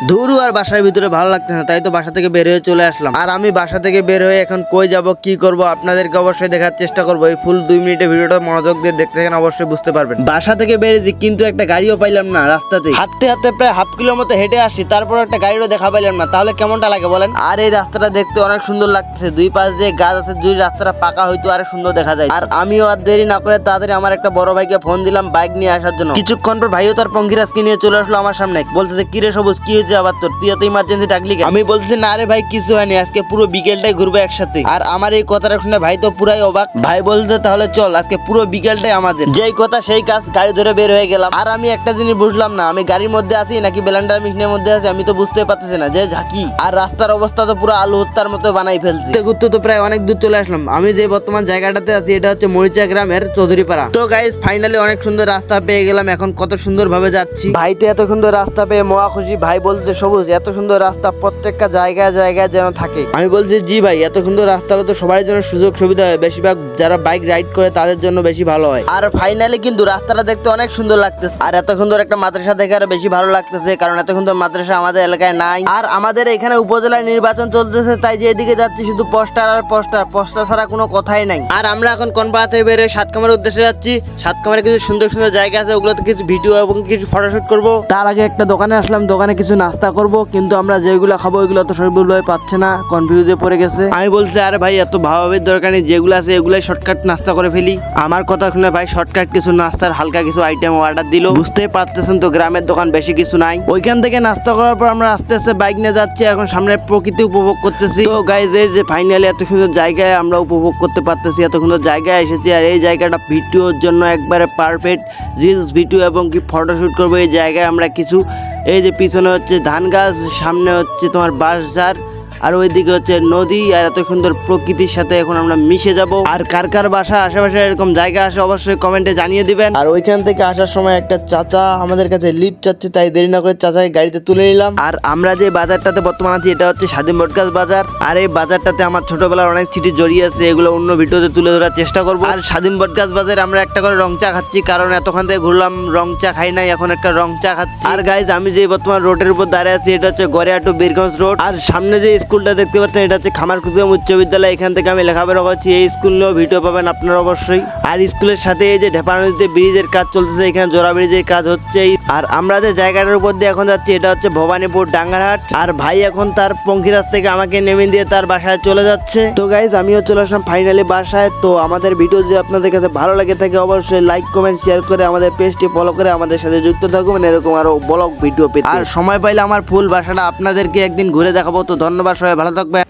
ধুরু আর বাসার ভিতরে ভালো লাগছে না, তাই তো বাসা থেকে বের হয়ে চলে আসলাম। আর আমি বাসা থেকে বের হয়ে এখন কই যাব কি করব আপনাদেরকে অবশ্যই দেখার চেষ্টা করবো। এই ফুল 2 মিনিটের ভিডিওটা মনোযোগ দিয়ে দেখতে থাকেন, অবশ্যই বুঝতে পারবেন। বাসা থেকে বেরিয়েছি কিন্তু একটা গাড়িও পাইলাম না রাস্তাতে। হাঁটতে হাঁটতে প্রায় হাফ কিলো মতো হেঁটে আসি, তারপর একটা গাড়িও দেখা পাইলাম না। তাহলে কেমনটা লাগে বলেন? আর এই রাস্তাটা দেখতে অনেক সুন্দর লাগতেছে, দুই পাশ দিয়ে গাছ আছে, দুই রাস্তাটা পাকা হয়তো আরো সুন্দর দেখা যায়। আর আমিও আর দেরি না করে তাড়াতাড়ি আমার একটা বড় ভাইকে ফোন দিলাম বাইক নিয়ে আসার জন্য। কিছুক্ষণ পর ভাইও তার পঙ্খিরাজকে নিয়ে চলে আসলো আমার সামনে, বলতেছে কি রে সবুজ কি হয়েছে আবার তোর, তুই এত ইমার্জেন্সি ডাকলি কেন? আমি বলছি না রে ভাই কিছু হয়নি, আজকে পুরো বিকেলটাই ঘুরবো একসাথে। আর আমার এই কথাটা শুনে ভাই তো পুরাই অবাক। ভাই বলতে তাহলে চল আজকে পুরো বিকেলটাই আমাদের। যেই কথা সেই কাজ, গাড়ি ধরে বের হয়ে গেলাম। আর আমি একটা জিনিস বুঝলাম না, আমি গাড়ির মধ্যে আছি নাকি ব্লেন্ডার মেশিনের মধ্যে আছি আমি তো বুঝতে পারতেছি না, যে ঝাঁকি। আর রাস্তার অবস্থা তো পুরো আলু হত্যার মতো বানাই ফেলছে। ঘুরতে তো প্রায় অনেক দূর চলে আসলাম। আমি যে বর্তমান জায়গাটাতে আছি এটা হচ্ছে মরিচা গ্রামের চৌধুরীপাড়া। তো গাইস ফাইনালি অনেক সুন্দর রাস্তা পেয়ে গেলাম, এখন কত সুন্দর ভাবে যাচ্ছি। ভাই তো এত সুন্দর রাস্তা পেয়ে মহা খুশি। ভাই বলতে সবুজ এত সুন্দর রাস্তা প্রত্যেকটা জায়গায় জায়গায় যেন থাকে। আমি বলছি জি ভাই, এত সুন্দর রাস্তা হলে তো সবার জন্য সুযোগ সুবিধা হয়, বেশিরভাগ যারা বাইক রাইড করে তাদের জন্য বেশি ভালো হয়। আর ফাইনালি কিন্তু রাস্তাটা দেখতে অনেক সুন্দর লাগতেছে। আর এত সুন্দর একটা মাদ্রাসা দেখে আরো বেশি ভালো লাগতেছে, কারণ এত সুন্দর মাদ্রাসা আমাদের এলাকায় নাই। আর আমাদের এখানে উপজেলায় নির্বাচন চলতেছে, তাই যে এদিকে যাচ্ছি শুধু পোস্টার আর পোস্টার, পোস্টার ছাড়া কোনো কথাই নাই। আর আমরা এখন কনপাড়া থেকে বের হয়ে সাতকামার উদ্দেশ্যে যাচ্ছি। সাতকামারে কিছু সুন্দর সুন্দর জায়গা আছে, ওগুলোতে কিছু ভিডিও এবং কিছু ফটোশুট করবো। তার আগে একটা দোকানে আসলাম, দোকানে কিছু নাস্তা করব, কিন্তু আমরা যেগুলো খাবো ওইগুলো তো সবগুলো পাচ্ছে না, কনফিউজে পড়ে গেছে। আমি বলছি আরে ভাই এত ভাবাবের দরকার নেই, যেগুলো আছে এগুলাই শর্টকাট নাস্তা করে ফেলি। আমার কথা শুনে ভাই শর্টকাট কিছু নাস্তার হালকা কিছু আইটেম অর্ডার দিল। বুঝতেই পারতেছেন তো গ্রামের দোকান বেশি কিছু নাই। ওইখান থেকে নাস্তা করার পর আমরা আস্তে আস্তে বাইক নিয়ে যাচ্ছি, এখন সামনে প্রকৃতি উপভোগ করতেছি। তো গাইজ এই যে ফাইনালি এত সুন্দর জায়গায় আমরা উপভোগ করতে পারতেছি, এত সুন্দর জায়গায় এসেছি। আর এই জায়গাটা ভিডিওর জন্য একবারে পারফেক্ট, রিলস ভিডিও এবং কি ফটোশুট করবো এই জায়গায় আমরা কিছু। এই যে পিছনে হচ্ছে ধান গাছ, সামনে হচ্ছে তোমার বাঁশঝাড়, আর ওইদিকে হচ্ছে নদী। আর এত সুন্দর প্রকৃতির সাথে এখন আমরা মিশে যাব। আর কার কার বাসা আশেপাশে এরকম জায়গা আসে অবশ্যই কমেন্টে জানিয়ে দিবেন। আর ওইখান থেকে আসার সময় একটা চাচা আমাদের কাছে লিফট চাচ্ছে, তাই দেরি না করে চাচাকে গাড়িতে তুলে নিলাম। আর আমরা যে বাজারটাতে বর্তমান আছি এটা হচ্ছে স্বাধীন বটগাছ বাজার। আর এই বাজারটাতে আমার ছোটবেলার অনেক স্মৃতি জড়িয়ে আছে, এগুলো অন্য ভিডিওতে তুলে ধরার চেষ্টা করবো। আর স্বাধীন বটগাছ বাজারে আমরা একটা করে রং চা খাচ্ছি, কারণ এতক্ষণ থেকে ঘুরলাম রং চা খাই নাই, এখন একটা রং চা খাচ্ছি। আর গাইজ আমি যে বর্তমান রোডের উপর দাঁড়িয়ে আছি এটা হচ্ছে গড়িয়া টু বীরগঞ্জ রোড। আর সামনে যে স্কুলটা দেখতে পাচ্ছেন এটা হচ্ছে খামারকুসুম উচ্চ বিদ্যালয়, এখান থেকে আমি লেখাপড়া করছি। এই স্কুল নিয়েও ভিডিও পাবেন আপনারা অবশ্যই। আর স্কুলের সাথে এই যে ঢেপা নদীতে ব্রিজের কাজ চলতেছে, এখানে জোড়া ব্রিজের কাজ হচ্ছে। আর আমরা যে জায়গাটার উপর দিয়ে এখন যাচ্ছি এটা হচ্ছে ভবানীপুর ডাঙ্গারহাট। আর ভাই এখন তার পঙ্খিরাজ থেকে আমাকে নেমে দিয়ে তার বাসায় চলে যাচ্ছে। তো গাইজ আমিও চলে আসলাম ফাইনালি বাসায়। তো আমাদের ভিডিও যদি আপনাদের কাছে ভালো লাগে থাকে অবশ্যই লাইক কমেন্ট শেয়ার করে আমাদের পেজটি ফলো করে আমাদের সাথে যুক্ত থাকুন এরকম আরো ব্লগ ভিডিও পেতে। আর সময় পাইলে আমার ফুল বাসাটা আপনাদেরকে একদিন ঘুরে দেখাবো। তো ধন্যবাদ, সবাই ভালো থাকবেন।